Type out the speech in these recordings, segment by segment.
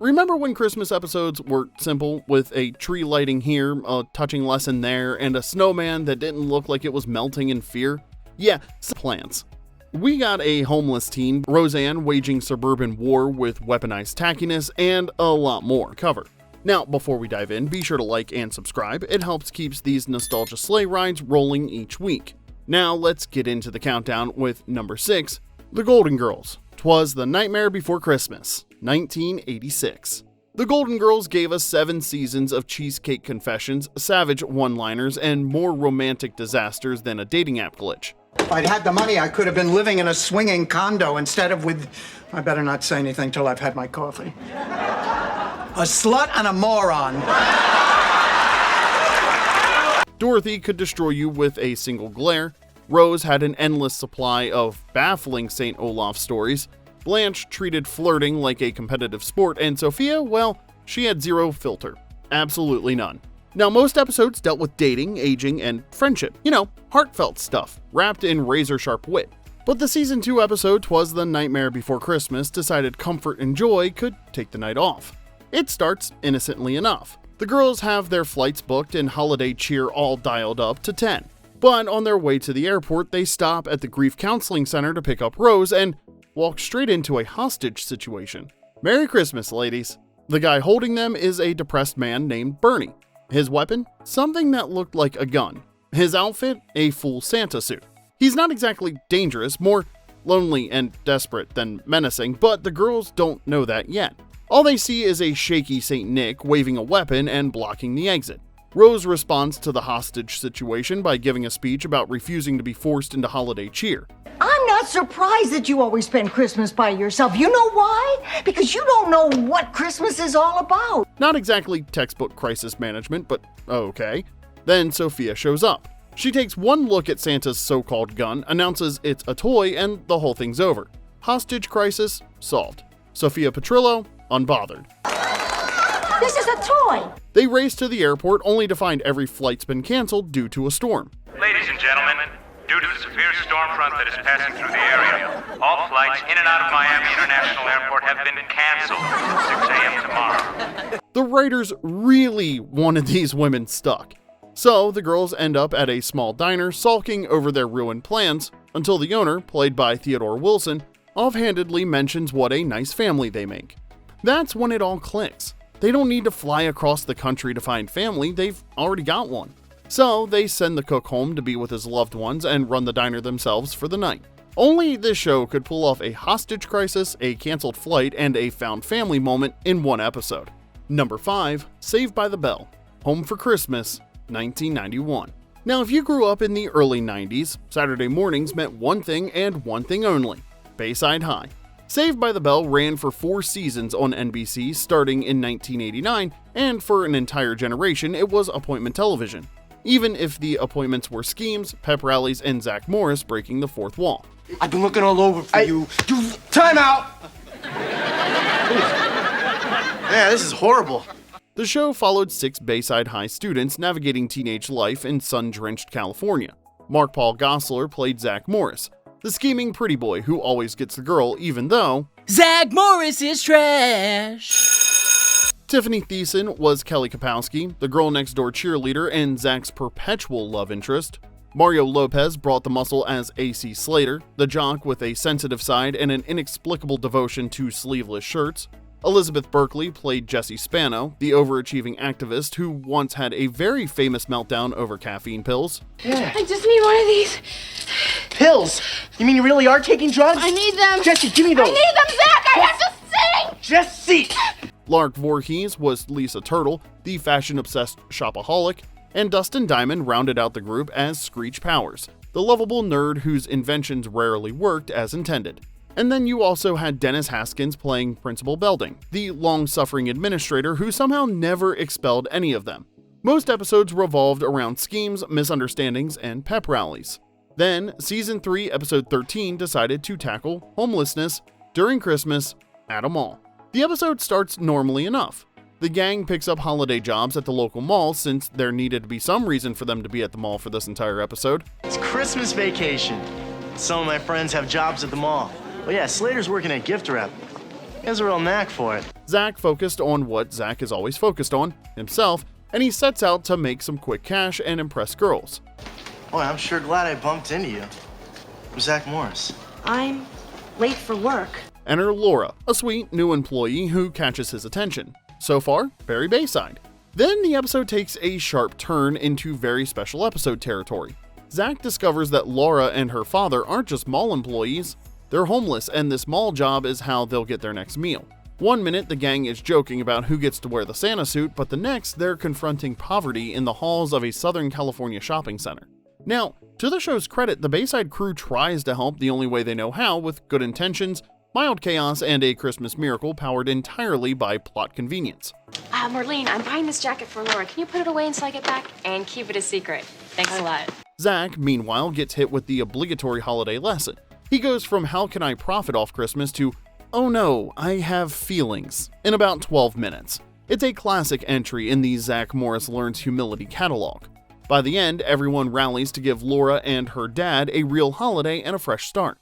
remember when Christmas episodes were simple, with a tree lighting here, a touching lesson there, and a snowman that didn't look like it was melting in fear? Yeah, plans. We got a homeless teen, Roseanne waging suburban war with weaponized tackiness, and a lot more covered. Now, before we dive in, be sure to like and subscribe. It helps keeps these nostalgia sleigh rides rolling each week. Now, let's get into the countdown with number 6, The Golden Girls. 'Twas the Nightmare Before Christmas, 1986. The Golden Girls gave us 7 seasons of cheesecake confessions, savage one-liners, and more romantic disasters than a dating app glitch. If I'd had the money, I could have been living in a swinging condo instead of with... I better not say anything till I've had my coffee. A slut and a moron. Dorothy could destroy you with a single glare. Rose had an endless supply of baffling St. Olaf stories. Blanche treated flirting like a competitive sport, and Sophia, well, she had zero filter. Absolutely none. Now, most episodes dealt with dating, aging, and friendship. You know, heartfelt stuff, wrapped in razor-sharp wit. But the season 2 episode, 'Twas the Nightmare Before Christmas, decided comfort and joy could take the night off. It starts innocently enough. The girls have their flights booked and holiday cheer all dialed up to 10. But on their way to the airport, they stop at the grief counseling center to pick up Rose and walk straight into a hostage situation. Merry Christmas, ladies. The guy holding them is a depressed man named Bernie. His weapon? Something that looked like a gun. His outfit? A full Santa suit. He's not exactly dangerous, more lonely and desperate than menacing, but the girls don't know that yet. All they see is a shaky St. Nick waving a weapon and blocking the exit. Rose responds to the hostage situation by giving a speech about refusing to be forced into holiday cheer. I'm not surprised that you always spend Christmas by yourself. You know why? Because you don't know what Christmas is all about. Not exactly textbook crisis management, but okay. Then Sophia shows up. She takes one look at Santa's so-called gun, announces it's a toy, and the whole thing's over. Hostage crisis solved. Sophia Petrillo, unbothered. This is a toy. They race to the airport only to find every flight's been canceled due to a storm. Ladies and gentlemen, due to the severe storm front that is passing through the area, all flights in and out of Miami International Airport have been canceled at 6 a.m. tomorrow. The writers really wanted these women stuck. So the girls end up at a small diner sulking over their ruined plans until the owner, played by Theodore Wilson, offhandedly mentions what a nice family they make. That's when it all clicks. They don't need to fly across the country to find family, they've already got one. So they send the cook home to be with his loved ones and run the diner themselves for the night. Only this show could pull off a hostage crisis, a canceled flight, and a found family moment in one episode. Number 5, Saved by the Bell. Home for Christmas, 1991. Now, if you grew up in the early 90s, Saturday mornings meant one thing and one thing only: Bayside High. Saved by the Bell ran for 4 seasons on NBC starting in 1989, and for an entire generation it was appointment television. Even if the appointments were schemes, pep rallies, and Zach Morris breaking the fourth wall. I've been looking all over for you. Time out! Yeah, this is horrible. The show followed 6 Bayside High students navigating teenage life in sun-drenched California. Mark Paul Gosselaar played Zach Morris, the scheming pretty boy who always gets the girl even though Zach Morris is trash. Tiffany Thiessen was Kelly Kapowski, the girl next door cheerleader and Zach's perpetual love interest. Mario Lopez brought the muscle as AC Slater, the jock with a sensitive side and an inexplicable devotion to sleeveless shirts. Elizabeth Berkley played Jessie Spano, the overachieving activist who once had a very famous meltdown over caffeine pills. Yeah. I just need one of these. Pills? You mean you really are taking drugs? I need them. Jesse, give me those. I need them, Zach. I have to sing. Jesse! Lark Voorhees was Lisa Turtle, the fashion-obsessed shopaholic, and Dustin Diamond rounded out the group as Screech Powers, the lovable nerd whose inventions rarely worked as intended. And then you also had Dennis Haskins playing Principal Belding, the long-suffering administrator who somehow never expelled any of them. Most episodes revolved around schemes, misunderstandings, and pep rallies. Then, Season 3, Episode 13 decided to tackle homelessness during Christmas at a mall. The episode starts normally enough. The gang picks up holiday jobs at the local mall since there needed to be some reason for them to be at the mall for this entire episode. It's Christmas vacation. Some of my friends have jobs at the mall. Oh yeah, Slater's working at gift wrap. He has a real knack for it. Zach focused on what Zach is always focused on, himself, and he sets out to make some quick cash and impress girls. Boy, I'm sure glad I bumped into you. I'm Zach Morris. I'm late for work. Enter Laura, a sweet new employee who catches his attention. So far, very Bayside. Then the episode takes a sharp turn into very special episode territory. Zach discovers that Laura and her father aren't just mall employees, they're homeless, and this mall job is how they'll get their next meal. One minute the gang is joking about who gets to wear the Santa suit, but the next they're confronting poverty in the halls of a Southern California shopping center. Now, to the show's credit, the Bayside crew tries to help the only way they know how, with good intentions, mild chaos, and a Christmas miracle powered entirely by plot convenience. Marlene, I'm buying this jacket for Laura. Can you put it away until I get back? And keep it a secret. Thanks a lot. Zach, meanwhile, gets hit with the obligatory holiday lesson. He goes from how can I profit off Christmas to oh no, I have feelings in about 12 minutes. It's a classic entry in the Zach Morris Learns Humility catalog. By the end, everyone rallies to give Laura and her dad a real holiday and a fresh start.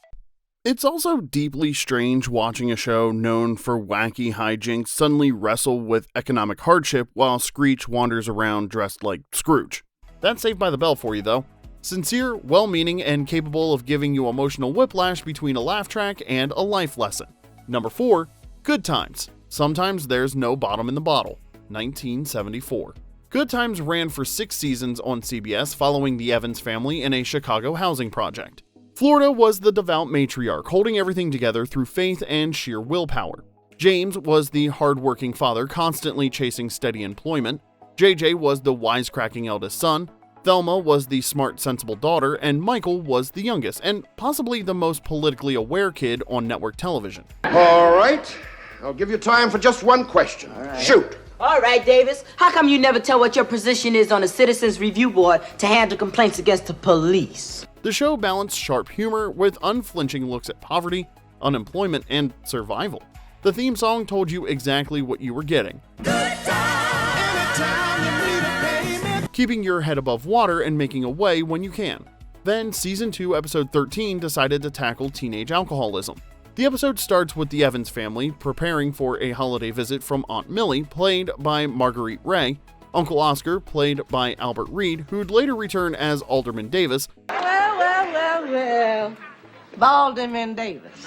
It's also deeply strange watching a show known for wacky hijinks suddenly wrestle with economic hardship while Screech wanders around dressed like Scrooge. That's Saved by the Bell for you though. Sincere, well-meaning, and capable of giving you emotional whiplash between a laugh track and a life lesson. Number 4, Good Times. Sometimes there's no bottom in the bottle. 1974. Good Times ran for 6 seasons on CBS following the Evans family in a Chicago housing project. Florida was the devout matriarch, holding everything together through faith and sheer willpower. James was the hard-working father constantly chasing steady employment. JJ was the wisecracking eldest son. Thelma was the smart, sensible daughter, and Michael was the youngest, and possibly the most politically aware kid on network television. All right. I'll give you time for just one question. Shoot. All right, Davis. How come you never tell what your position is on the Citizens Review Board to handle complaints against the police? The show balanced sharp humor with unflinching looks at poverty, unemployment, and survival. The theme song told you exactly what you were getting. Keeping your head above water and making a way when you can. Then, Season 2, Episode 13 decided to tackle teenage alcoholism. The episode starts with the Evans family preparing for a holiday visit from Aunt Millie, played by Marguerite Ray, Uncle Oscar, played by Albert Reed, who'd later return as Alderman Davis. Well. Alderman Davis.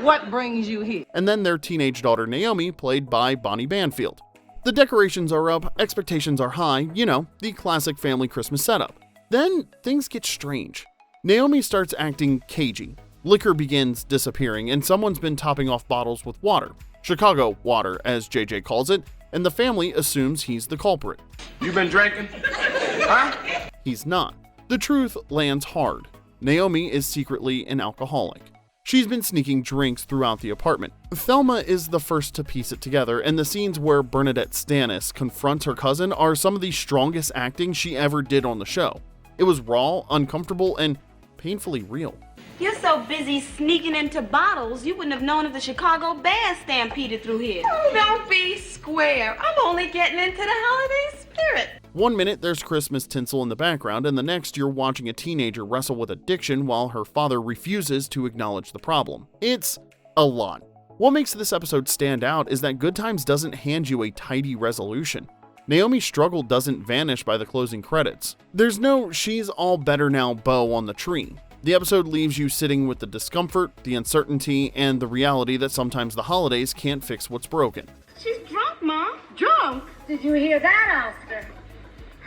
What brings you here? And then their teenage daughter Naomi, played by Bonnie Banfield. The decorations are up, expectations are high, you know, the classic family Christmas setup. Then things get strange. Naomi starts acting cagey. Liquor begins disappearing, and someone's been topping off bottles with water. Chicago water, as JJ calls it, and the family assumes he's the culprit. You been drinking? Huh? He's not. The truth lands hard. Naomi is secretly an alcoholic. She's been sneaking drinks throughout the apartment. Thelma is the first to piece it together, and the scenes where Bernadette Stannis confronts her cousin are some of the strongest acting she ever did on the show. It was raw, uncomfortable, and painfully real. You're so busy sneaking into bottles, you wouldn't have known if the Chicago Bears stampeded through here. Oh, don't be square. I'm only getting into the holiday spirit. One minute there's Christmas tinsel in the background, and the next you're watching a teenager wrestle with addiction while her father refuses to acknowledge the problem. It's a lot. What makes this episode stand out is that Good Times doesn't hand you a tidy resolution. Naomi's struggle doesn't vanish by the closing credits. There's no she's all better now bow on the tree. The episode leaves you sitting with the discomfort, the uncertainty, and the reality that sometimes the holidays can't fix what's broken. She's drunk, Mom. Drunk? Did you hear that, Oscar?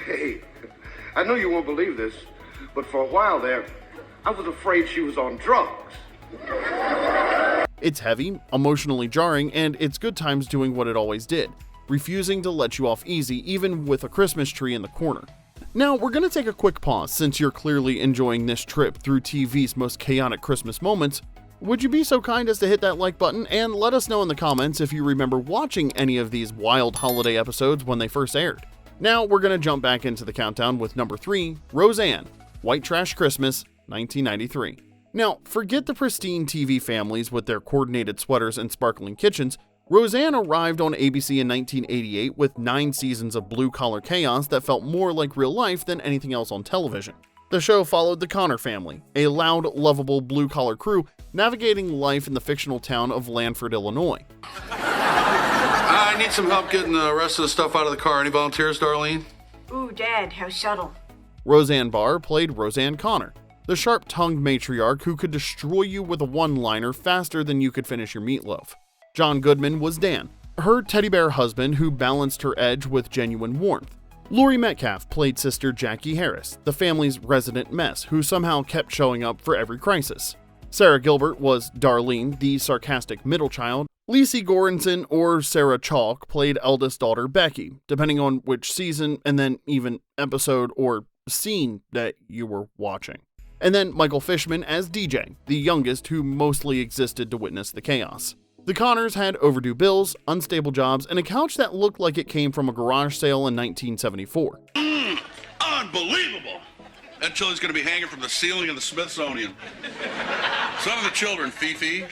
Hey, I know you won't believe this, but for a while there, I was afraid she was on drugs. It's heavy, emotionally jarring, and it's Good Times doing what it always did, refusing to let you off easy even with a Christmas tree in the corner. Now, we're going to take a quick pause since you're clearly enjoying this trip through TV's most chaotic Christmas moments. Would you be so kind as to hit that like button and let us know in the comments if you remember watching any of these wild holiday episodes when they first aired. Now, we're going to jump back into the countdown with number 3, Roseanne, White Trash Christmas, 1993. Now, forget the pristine TV families with their coordinated sweaters and sparkling kitchens. Roseanne arrived on ABC in 1988 with 9 seasons of blue-collar chaos that felt more like real life than anything else on television. The show followed the Connor family, a loud, lovable blue-collar crew navigating life in the fictional town of Lanford, Illinois. I need some help getting the rest of the stuff out of the car. Any volunteers, Darlene? Ooh, Dad, how subtle. Roseanne Barr played Roseanne Connor, the sharp-tongued matriarch who could destroy you with a one-liner faster than you could finish your meatloaf. John Goodman was Dan, her teddy bear husband who balanced her edge with genuine warmth. Laurie Metcalf played Sister Jackie Harris, the family's resident mess who somehow kept showing up for every crisis. Sarah Gilbert was Darlene, the sarcastic middle child. Lacey Goranson or Sarah Chalk played eldest daughter Becky, depending on which season and then even episode or scene that you were watching. And then Michael Fishman as DJ, the youngest who mostly existed to witness the chaos. The Connors had overdue bills, unstable jobs, and a couch that looked like it came from a garage sale in 1974. Unbelievable! That chili's gonna be hanging from the ceiling of the Smithsonian. Some of the children, Fifi.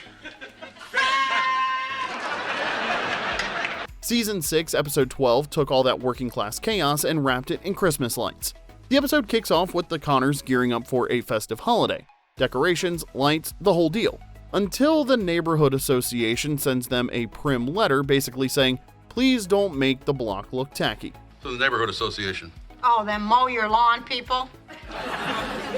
Season 6, Episode 12 took all that working-class chaos and wrapped it in Christmas lights. The episode kicks off with the Connors gearing up for a festive holiday. Decorations, lights, the whole deal. Until the neighborhood association sends them a prim letter basically saying, please don't make the block look tacky. So the neighborhood association. Oh, then mow your lawn, people.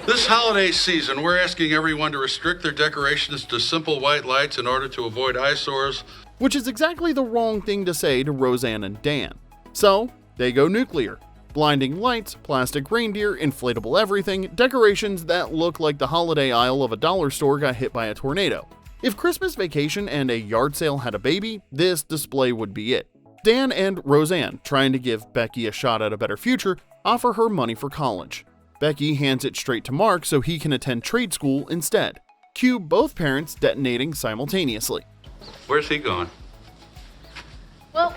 This holiday season, we're asking everyone to restrict their decorations to simple white lights in order to avoid eyesores. Which is exactly the wrong thing to say to Roseanne and Dan. So, they go nuclear. Blinding lights, plastic reindeer, inflatable everything, decorations that look like the holiday aisle of a dollar store got hit by a tornado. If Christmas Vacation and a yard sale had a baby, this display would be it. Dan and Roseanne, trying to give Becky a shot at a better future, offer her money for college. Becky hands it straight to Mark so he can attend trade school instead. Cue both parents detonating simultaneously. Where's he going? Well,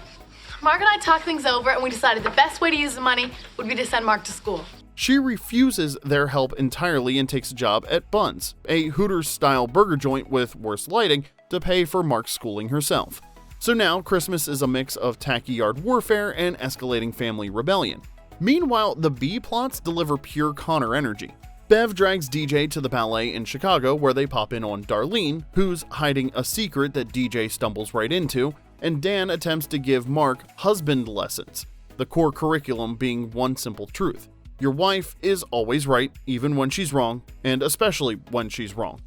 Mark and I talked things over and we decided the best way to use the money would be to send Mark to school. She refuses their help entirely and takes a job at Buns, a Hooters-style burger joint with worse lighting, to pay for Mark's schooling herself. So now Christmas is a mix of tacky yard warfare and escalating family rebellion. Meanwhile, the B-plots deliver pure Connor energy. Bev drags DJ to the ballet in Chicago where they pop in on Darlene, who's hiding a secret that DJ stumbles right into, and Dan attempts to give Mark husband lessons, the core curriculum being one simple truth. Your wife is always right, even when she's wrong, and especially when she's wrong.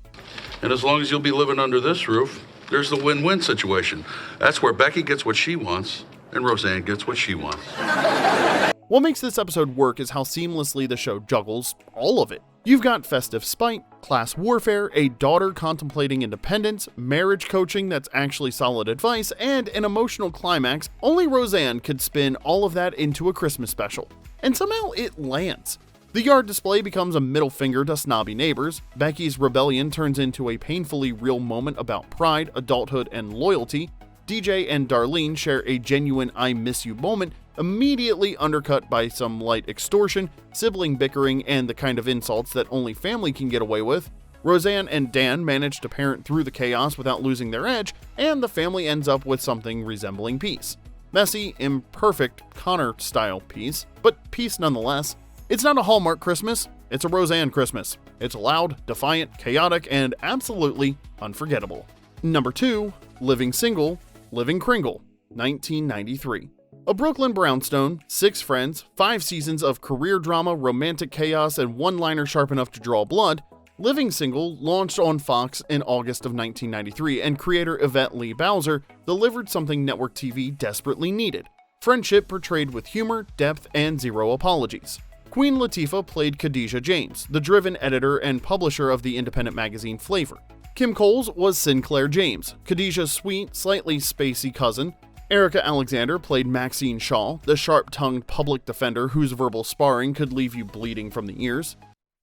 And as long as you'll be living under this roof, there's the win-win situation. That's where Becky gets what she wants, and Roseanne gets what she wants. What makes this episode work is how seamlessly the show juggles all of it. You've got festive spite, class warfare, a daughter contemplating independence, marriage coaching that's actually solid advice, and an emotional climax. Only Roseanne could spin all of that into a Christmas special. And somehow it lands. The yard display becomes a middle finger to snobby neighbors, Becky's rebellion turns into a painfully real moment about pride, adulthood, and loyalty, DJ and Darlene share a genuine I miss you moment, immediately undercut by some light extortion, sibling bickering, and the kind of insults that only family can get away with. Roseanne and Dan manage to parent through the chaos without losing their edge, and the family ends up with something resembling peace. Messy, imperfect, Connor-style peace, but peace nonetheless. It's not a Hallmark Christmas, it's a Roseanne Christmas. It's loud, defiant, chaotic, and absolutely unforgettable. Number 2, Living Single, Living Kringle, 1993. A Brooklyn brownstone, 6 friends, 5 seasons of career drama, romantic chaos, and one-liner sharp enough to draw blood, Living Single launched on Fox in August of 1993, and creator Yvette Lee Bowser delivered something network TV desperately needed: friendship portrayed with humor, depth, and zero apologies. Queen Latifah played Khadijah James, the driven editor and publisher of the independent magazine Flavor. Kim Coles was Sinclair James, Khadijah's sweet, slightly spacey cousin. Erica Alexander played Maxine Shaw, the sharp-tongued public defender whose verbal sparring could leave you bleeding from the ears.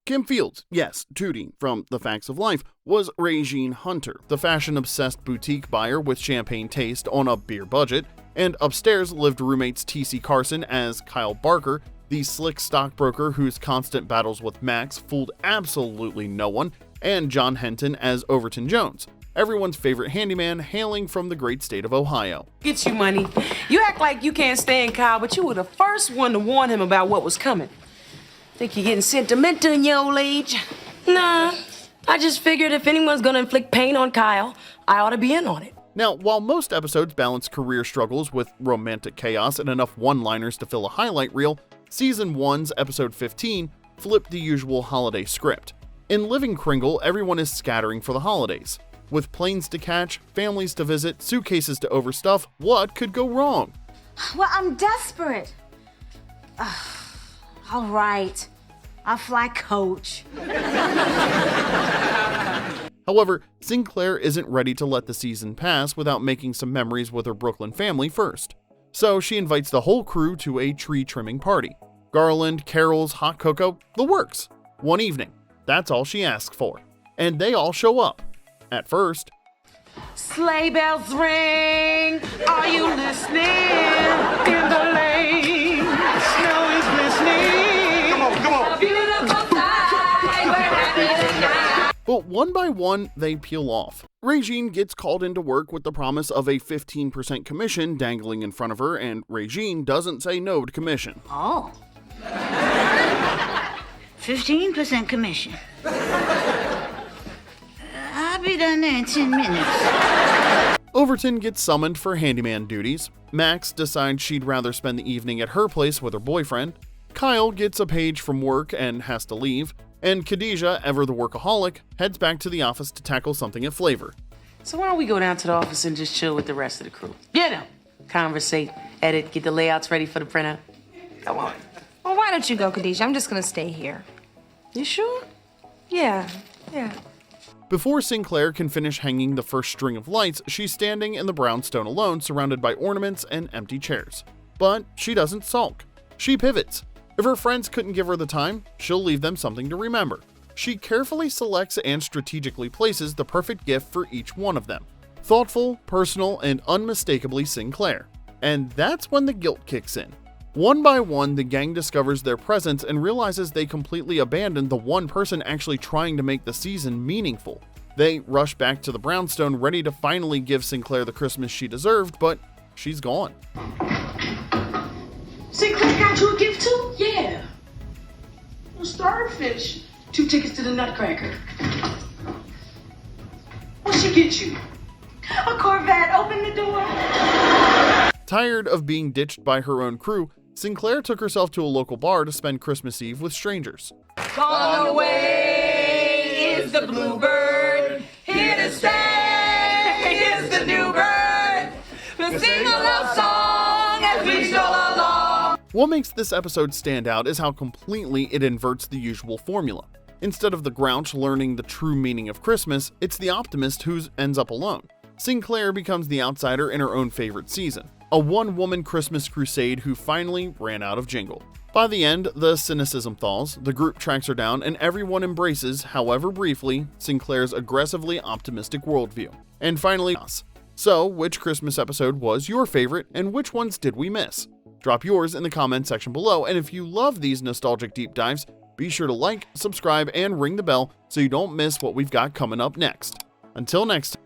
Kim Fields, yes, Tootie, from The Facts of Life, was Regine Hunter, the fashion-obsessed boutique buyer with champagne taste on a beer budget, and upstairs lived roommates T.C. Carson as Kyle Barker, the slick stockbroker whose constant battles with Max fooled absolutely no one, and John Henton as Overton Jones, everyone's favorite handyman hailing from the great state of Ohio. Get you money. You act like you can't stand Kyle, but you were the first one to warn him about what was coming. Think you're getting sentimental in your old age? Nah, I just figured if anyone's gonna inflict pain on Kyle, I ought to be in on it. Now, while most episodes balance career struggles with romantic chaos and enough one-liners to fill a highlight reel, Season 1's episode 15 flipped the usual holiday script. In Living Kringle, everyone is scattering for the holidays. With planes to catch, families to visit, suitcases to overstuff, what could go wrong? Well, I'm desperate. All right, I'll fly coach. However, Sinclair isn't ready to let the season pass without making some memories with her Brooklyn family first. So she invites the whole crew to a tree trimming party. Garland, carols, hot cocoa, the works. One evening. That's all she asks for. And they all show up. At first, Sleigh bells ring, are you listening? In the lane, snow is glistening. Come on. A beautiful sight, we're happy tonight. but one by one, they peel off. Regine gets called into work with the promise of a 15% commission dangling in front of her, and Regine doesn't say no to commission. Oh. 15% commission. I'll be done there in 10 minutes. Overton gets summoned for handyman duties. Max decides she'd rather spend the evening at her place with her boyfriend. Kyle gets a page from work and has to leave. And Khadijah, ever the workaholic, heads back to the office to tackle something at Flavor. So why don't we go down to the office and just chill with the rest of the crew? You know, conversate, edit, get the layouts ready for the printout. Come on. Well, why don't you go, Khadijah? I'm just gonna stay here. You sure? Yeah. Before Sinclair can finish hanging the first string of lights, she's standing in the brownstone alone, surrounded by ornaments and empty chairs. But she doesn't sulk. She pivots. If her friends couldn't give her the time, she'll leave them something to remember. She carefully selects and strategically places the perfect gift for each one of them. Thoughtful, personal, and unmistakably Sinclair. And that's when the guilt kicks in. One by one, the gang discovers their presence and realizes they completely abandoned the one person actually trying to make the season meaningful. They rush back to the brownstone, ready to finally give Sinclair the Christmas she deserved, but she's gone. Sinclair got you a gift too? Yeah. A starfish. 2 tickets to the Nutcracker. What'd she get you? A Corvette, open the door. Tired of being ditched by her own crew, Sinclair took herself to a local bar to spend Christmas Eve with strangers. On the way is the bluebird. Here to stay is the new bird. We'll sing a love song as we stroll along. What makes this episode stand out is how completely it inverts the usual formula. Instead of the Grouch learning the true meaning of Christmas, it's the optimist who ends up alone. Sinclair becomes the outsider in her own favorite season, a one-woman Christmas crusade who finally ran out of jingle. By the end, the cynicism thaws, the group tracks her down, and everyone embraces, however briefly, Sinclair's aggressively optimistic worldview. And finally, us. So, which Christmas episode was your favorite, and which ones did we miss? Drop yours in the comment section below, and if you love these nostalgic deep dives, be sure to like, subscribe, and ring the bell so you don't miss what we've got coming up next. Until next time.